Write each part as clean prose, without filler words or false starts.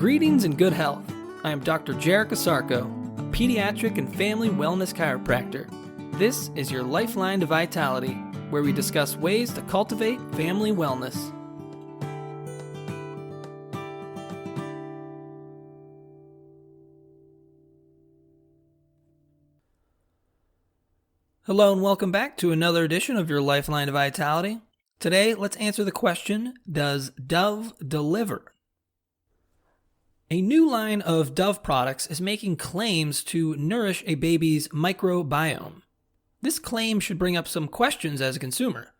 Greetings and good health. I am Dr. Jarek Asarko, a pediatric and family wellness chiropractor. This is your Lifeline to Vitality, where we discuss ways to cultivate family wellness. Hello and welcome back to another edition of your Lifeline to Vitality. Today, let's answer the question, does Dove deliver? A new line of Dove products is making claims to nourish a baby's microbiome. This claim should bring up some questions as a consumer.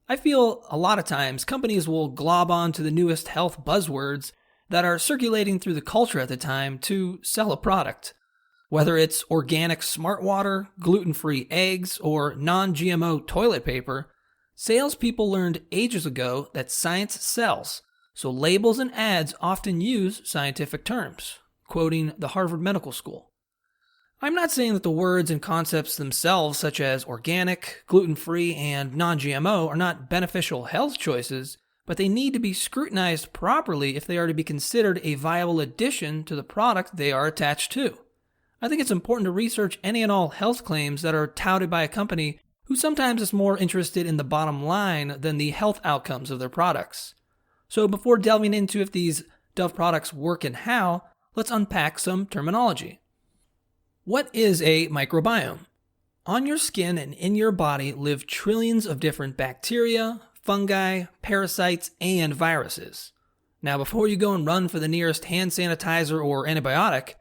I feel a lot of times companies will glob on to the newest health buzzwords that are circulating through the culture at the time to sell a product. Whether it's organic smart water, gluten-free eggs, or non-GMO toilet paper, salespeople learned ages ago that science sells. So labels and ads often use scientific terms, quoting the Harvard Medical School. I'm not saying that the words and concepts themselves, such as organic, gluten-free, and non-GMO, are not beneficial health choices, but they need to be scrutinized properly if they are to be considered a viable addition to the product they are attached to. I think it's important to research any and all health claims that are touted by a company who sometimes is more interested in the bottom line than the health outcomes of their products. So before delving into if these Dove products work and how, let's unpack some terminology. What is a microbiome? On your skin and in your body live trillions of different bacteria, fungi, parasites, and viruses. Now before you go and run for the nearest hand sanitizer or antibiotic,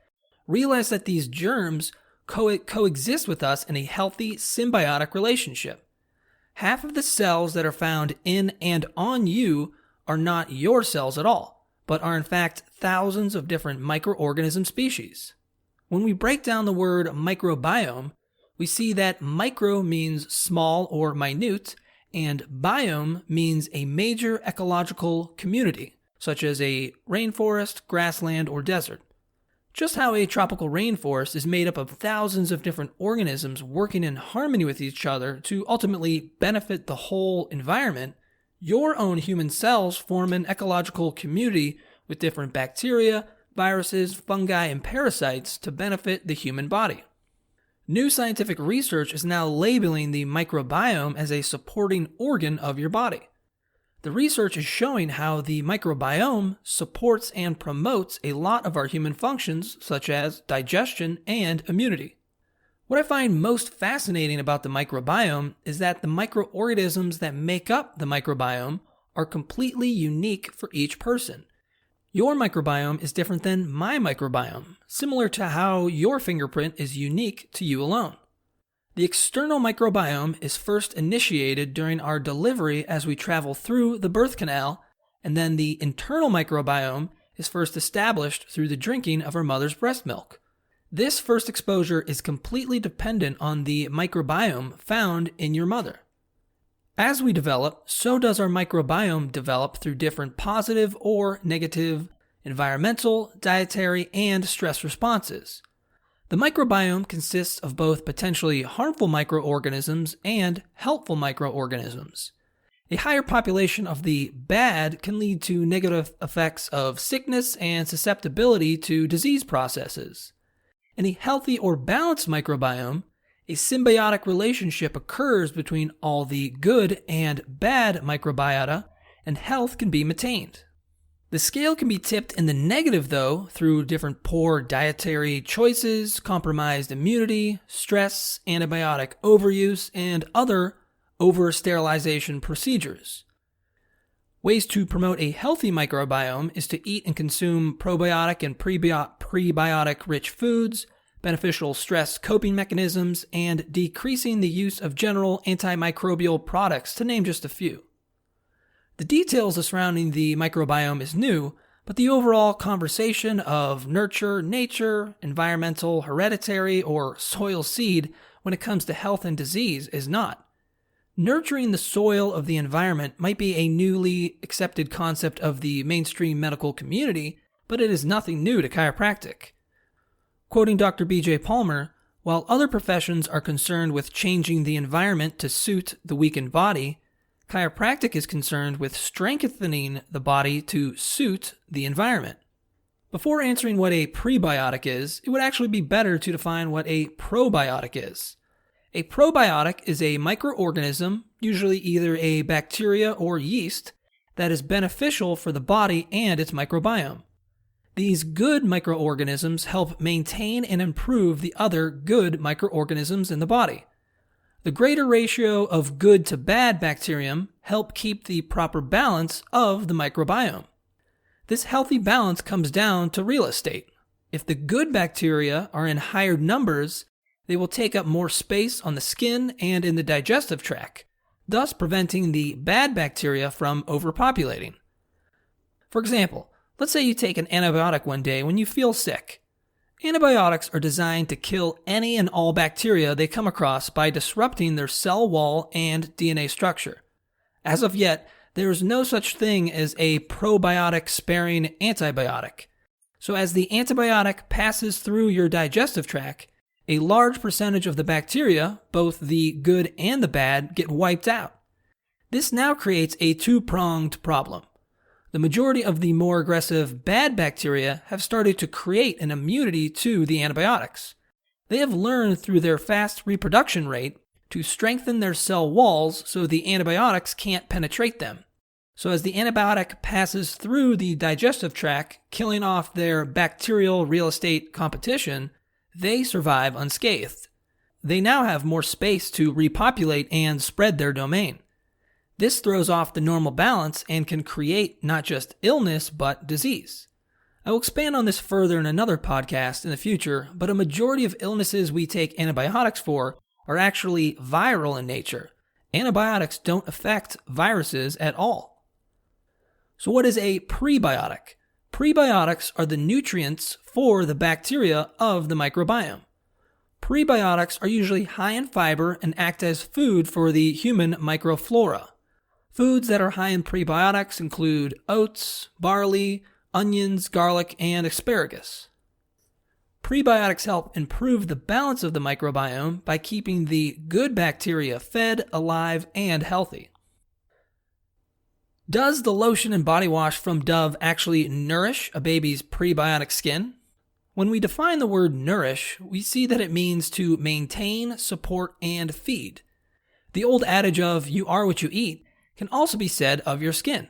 realize that these germs coexist with us in a healthy symbiotic relationship. Half of the cells that are found in and on you are not your cells at all, but are in fact thousands of different microorganism species. When we break down the word microbiome, we see that micro means small or minute, and biome means a major ecological community, such as a rainforest, grassland, or desert. Just how a tropical rainforest is made up of thousands of different organisms working in harmony with each other to ultimately benefit the whole environment, your own human cells form an ecological community with different bacteria, viruses, fungi, and parasites to benefit the human body. New scientific research is now labeling the microbiome as a supporting organ of your body. The research is showing how the microbiome supports and promotes a lot of our human functions, such as digestion and immunity. What I find most fascinating about the microbiome is that the microorganisms that make up the microbiome are completely unique for each person. Your microbiome is different than my microbiome, similar to how your fingerprint is unique to you alone. The external microbiome is first initiated during our delivery as we travel through the birth canal, and then the internal microbiome is first established through the drinking of our mother's breast milk. This first exposure is completely dependent on the microbiome found in your mother. As we develop, so does our microbiome develop through different positive or negative environmental, dietary, and stress responses. The microbiome consists of both potentially harmful microorganisms and helpful microorganisms. A higher population of the bad can lead to negative effects of sickness and susceptibility to disease processes. In a healthy or balanced microbiome, a symbiotic relationship occurs between all the good and bad microbiota, and health can be maintained. The scale can be tipped in the negative, though, through different poor dietary choices, compromised immunity, stress, antibiotic overuse, and other over-sterilization procedures. Ways to promote a healthy microbiome is to eat and consume probiotic and prebiotic-rich foods, beneficial stress coping mechanisms, and decreasing the use of general antimicrobial products, to name just a few. The details surrounding the microbiome is new, but the overall conversation of nurture, nature, environmental, hereditary, or soil seed when it comes to health and disease is not. Nurturing the soil of the environment might be a newly accepted concept of the mainstream medical community, but it is nothing new to chiropractic. Quoting Dr. B.J. Palmer, while other professions are concerned with changing the environment to suit the weakened body, chiropractic is concerned with strengthening the body to suit the environment. Before answering what a prebiotic is, it would actually be better to define what a probiotic is. A probiotic is a microorganism, usually either a bacteria or yeast, that is beneficial for the body and its microbiome. These good microorganisms help maintain and improve the other good microorganisms in the body. The greater ratio of good to bad bacterium help keep the proper balance of the microbiome. This healthy balance comes down to real estate. If the good bacteria are in higher numbers, they will take up more space on the skin and in the digestive tract, thus preventing the bad bacteria from overpopulating. For example, let's say you take an antibiotic one day when you feel sick. Antibiotics are designed to kill any and all bacteria they come across by disrupting their cell wall and DNA structure. As of yet, there is no such thing as a probiotic-sparing antibiotic. So as the antibiotic passes through your digestive tract, a large percentage of the bacteria, both the good and the bad, get wiped out. This now creates a two-pronged problem. The majority of the more aggressive bad bacteria have started to create an immunity to the antibiotics. They have learned through their fast reproduction rate to strengthen their cell walls so the antibiotics can't penetrate them. So as the antibiotic passes through the digestive tract, killing off their bacterial real estate competition, they survive unscathed. They now have more space to repopulate and spread their domain. This throws off the normal balance and can create not just illness, but disease. I will expand on this further in another podcast in the future, but a majority of illnesses we take antibiotics for are actually viral in nature. Antibiotics don't affect viruses at all. So what is a prebiotic? Prebiotics are the nutrients for the bacteria of the microbiome. Prebiotics are usually high in fiber and act as food for the human microflora. Foods that are high in prebiotics include oats, barley, onions, garlic, and asparagus. Prebiotics help improve the balance of the microbiome by keeping the good bacteria fed, alive, and healthy. Does the lotion and body wash from Dove actually nourish a baby's prebiotic skin? When we define the word nourish, we see that it means to maintain, support, and feed. The old adage of you are what you eat can also be said of your skin.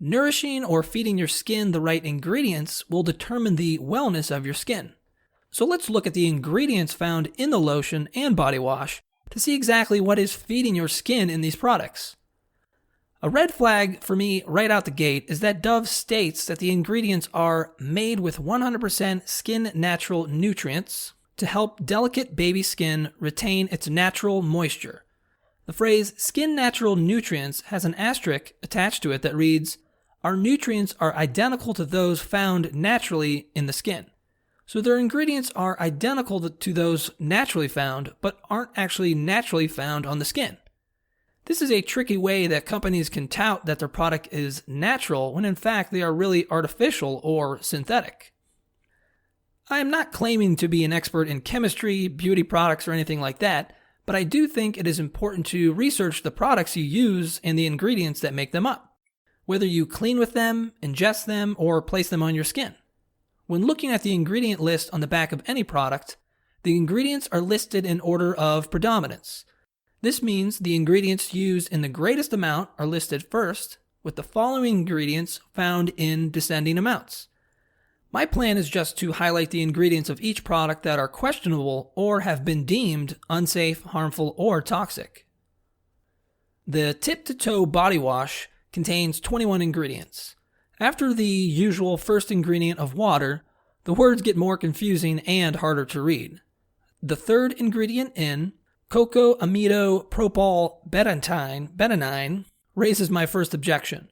Nourishing or feeding your skin the right ingredients will determine the wellness of your skin. So let's look at the ingredients found in the lotion and body wash to see exactly what is feeding your skin in these products. A red flag for me right out the gate is that Dove states that the ingredients are made with 100% skin natural nutrients to help delicate baby skin retain its natural moisture. The phrase skin natural nutrients has an asterisk attached to it that reads, "Our nutrients are identical to those found naturally in the skin." So their ingredients are identical to those naturally found, but aren't actually naturally found on the skin. This is a tricky way that companies can tout that their product is natural when in fact they are really artificial or synthetic. I am not claiming to be an expert in chemistry, beauty products, or anything like that, but I do think it is important to research the products you use and the ingredients that make them up, whether you clean with them, ingest them, or place them on your skin. When looking at the ingredient list on the back of any product, the ingredients are listed in order of predominance. This means the ingredients used in the greatest amount are listed first, with the following ingredients found in descending amounts. My plan is just to highlight the ingredients of each product that are questionable or have been deemed unsafe, harmful, or toxic. The tip-to-toe body wash contains 21 ingredients. After the usual first ingredient of water, the words get more confusing and harder to read. The third ingredient in cocoa amido propyl betaine raises my first objection.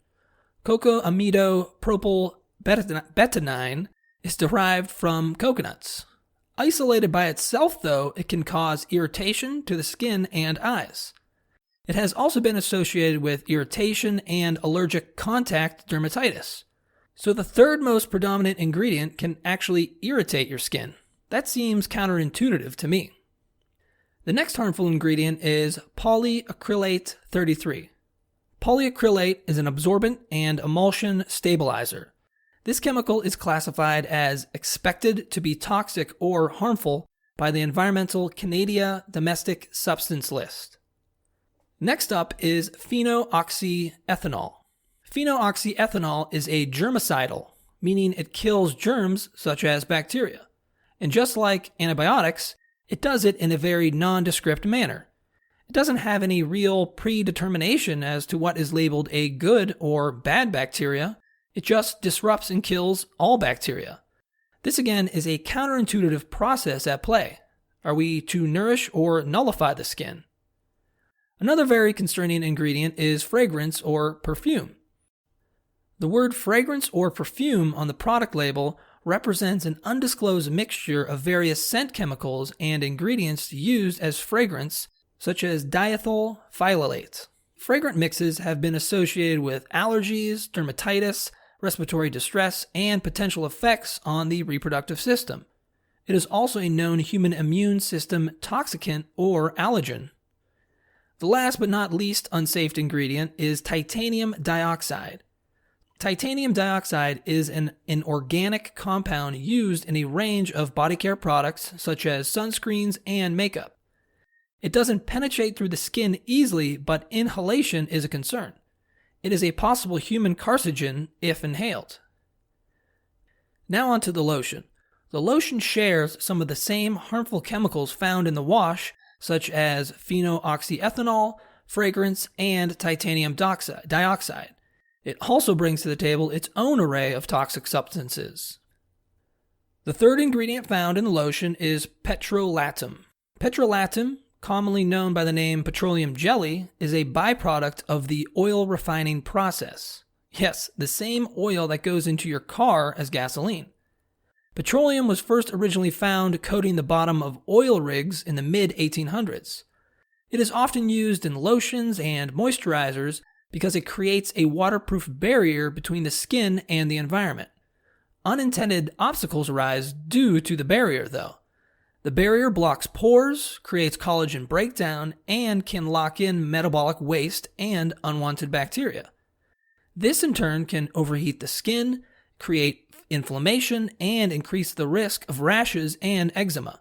Cocoa amido propyl betaine is derived from coconuts. Isolated by itself, though, it can cause irritation to the skin and eyes. It has also been associated with irritation and allergic contact dermatitis. So the third most predominant ingredient can actually irritate your skin. That seems counterintuitive to me. The next harmful ingredient is polyacrylate 33. Polyacrylate is an absorbent and emulsion stabilizer. This chemical is classified as expected to be toxic or harmful by the Environmental Canada Domestic Substance List. Next up is phenoxyethanol. Phenoxyethanol is a germicidal, meaning it kills germs such as bacteria. And just like antibiotics, it does it in a very nondescript manner. It doesn't have any real predetermination as to what is labeled a good or bad bacteria. It just disrupts and kills all bacteria. This again is a counterintuitive process at play. Are we to nourish or nullify the skin? Another very concerning ingredient is fragrance or perfume. The word fragrance or perfume on the product label represents an undisclosed mixture of various scent chemicals and ingredients used as fragrance, such as diethyl phthalate. Fragrant mixes have been associated with allergies, dermatitis, respiratory distress, and potential effects on the reproductive system. It is also a known human immune system toxicant or allergen. The last but not least unsafe ingredient is titanium dioxide. Titanium dioxide is an organic compound used in a range of body care products such as sunscreens and makeup. It doesn't penetrate through the skin easily, but inhalation is a concern. It is a possible human carcinogen if inhaled. Now onto the lotion. The lotion shares some of the same harmful chemicals found in the wash, such as phenoxyethanol, fragrance, and titanium dioxide. It also brings to the table its own array of toxic substances. The third ingredient found in the lotion is petrolatum. Petrolatum, commonly known by the name petroleum jelly, is a byproduct of the oil refining process. Yes, the same oil that goes into your car as gasoline. Petroleum was first originally found coating the bottom of oil rigs in the mid-1800s. It is often used in lotions and moisturizers because it creates a waterproof barrier between the skin and the environment. Unintended obstacles arise due to the barrier, though. The barrier blocks pores, creates collagen breakdown, and can lock in metabolic waste and unwanted bacteria. This in turn can overheat the skin, create inflammation, and increase the risk of rashes and eczema.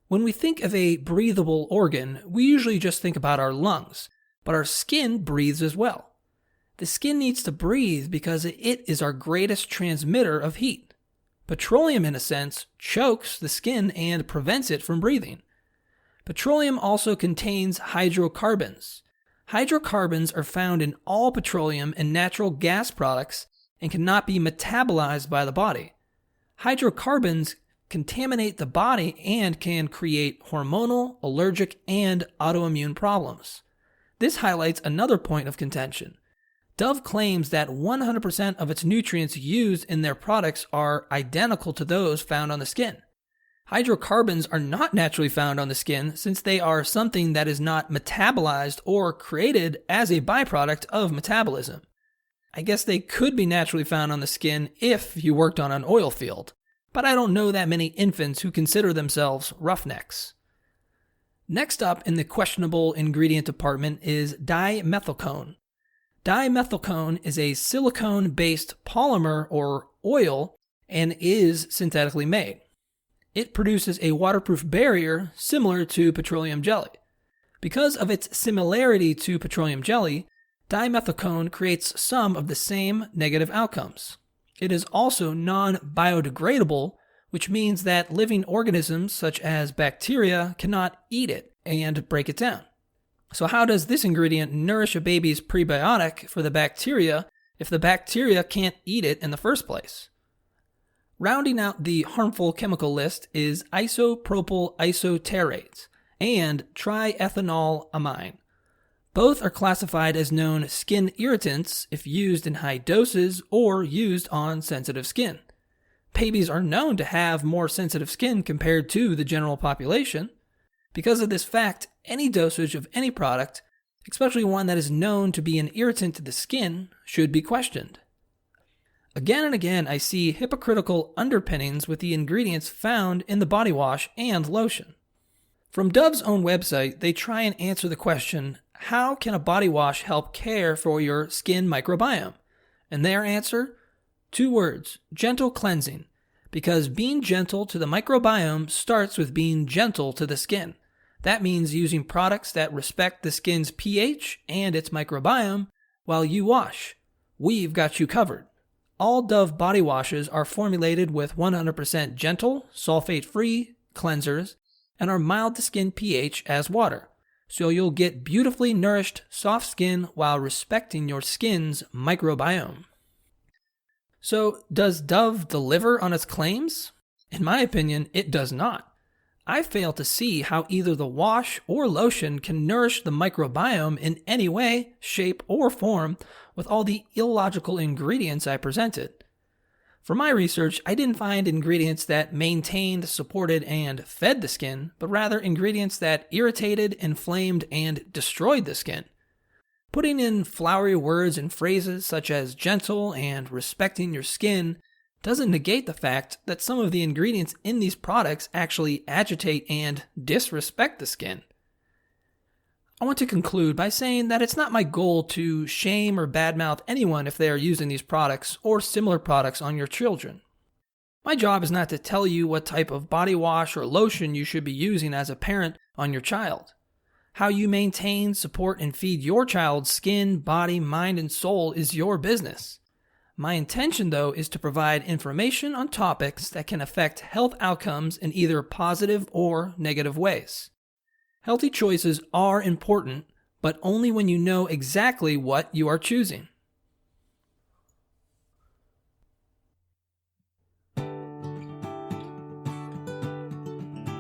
When we think of a breathable organ, we usually just think about our lungs, but our skin breathes as well. The skin needs to breathe because it is our greatest transmitter of heat. Petroleum, in a sense, chokes the skin and prevents it from breathing. Petroleum also contains hydrocarbons. Hydrocarbons are found in all petroleum and natural gas products and cannot be metabolized by the body. Hydrocarbons contaminate the body and can create hormonal, allergic, and autoimmune problems. This highlights another point of contention. Dove claims that 100% of its nutrients used in their products are identical to those found on the skin. Hydrocarbons are not naturally found on the skin since they are something that is not metabolized or created as a byproduct of metabolism. I guess they could be naturally found on the skin if you worked on an oil field, but I don't know that many infants who consider themselves roughnecks. Next up in the questionable ingredient department is dimethylcone. Dimethylcone is a silicone-based polymer or oil and is synthetically made. It produces a waterproof barrier similar to petroleum jelly. Because of its similarity to petroleum jelly, dimethylcone creates some of the same negative outcomes. It is also non-biodegradable, which means that living organisms such as bacteria cannot eat it and break it down. So how does this ingredient nourish a baby's prebiotic for the bacteria if the bacteria can't eat it in the first place? Rounding out the harmful chemical list is isopropyl isoterate and triethanolamine. Both are classified as known skin irritants if used in high doses or used on sensitive skin. Babies are known to have more sensitive skin compared to the general population. Because of this fact, any dosage of any product, especially one that is known to be an irritant to the skin, should be questioned. Again and again, I see hypocritical underpinnings with the ingredients found in the body wash and lotion. From Dove's own website, they try and answer the question, how can a body wash help care for your skin microbiome? And their answer, 2 words, gentle cleansing, because being gentle to the microbiome starts with being gentle to the skin. That means using products that respect the skin's pH and its microbiome while you wash. We've got you covered. All Dove body washes are formulated with 100% gentle, sulfate-free cleansers and are mild to skin pH as water. So you'll get beautifully nourished, soft skin while respecting your skin's microbiome. So, does Dove deliver on its claims? In my opinion, it does not. I fail to see how either the wash or lotion can nourish the microbiome in any way, shape, or form with all the illogical ingredients I presented. For my research, I didn't find ingredients that maintained, supported, and fed the skin, but rather ingredients that irritated, inflamed, and destroyed the skin. Putting in flowery words and phrases such as gentle and respecting your skin doesn't negate the fact that some of the ingredients in these products actually agitate and disrespect the skin. I want to conclude by saying that it's not my goal to shame or badmouth anyone if they are using these products or similar products on your children. My job is not to tell you what type of body wash or lotion you should be using as a parent on your child. How you maintain, support, and feed your child's skin, body, mind, and soul is your business. My intention, though, is to provide information on topics that can affect health outcomes in either positive or negative ways. Healthy choices are important, but only when you know exactly what you are choosing.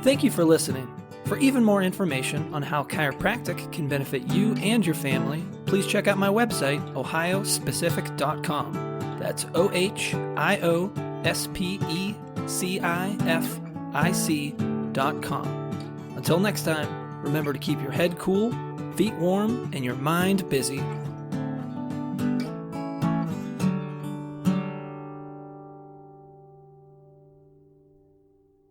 Thank you for listening. For even more information on how chiropractic can benefit you and your family, please check out my website, ohiospecific.com. That's ohiospecific.com. Until next time, remember to keep your head cool, feet warm, and your mind busy.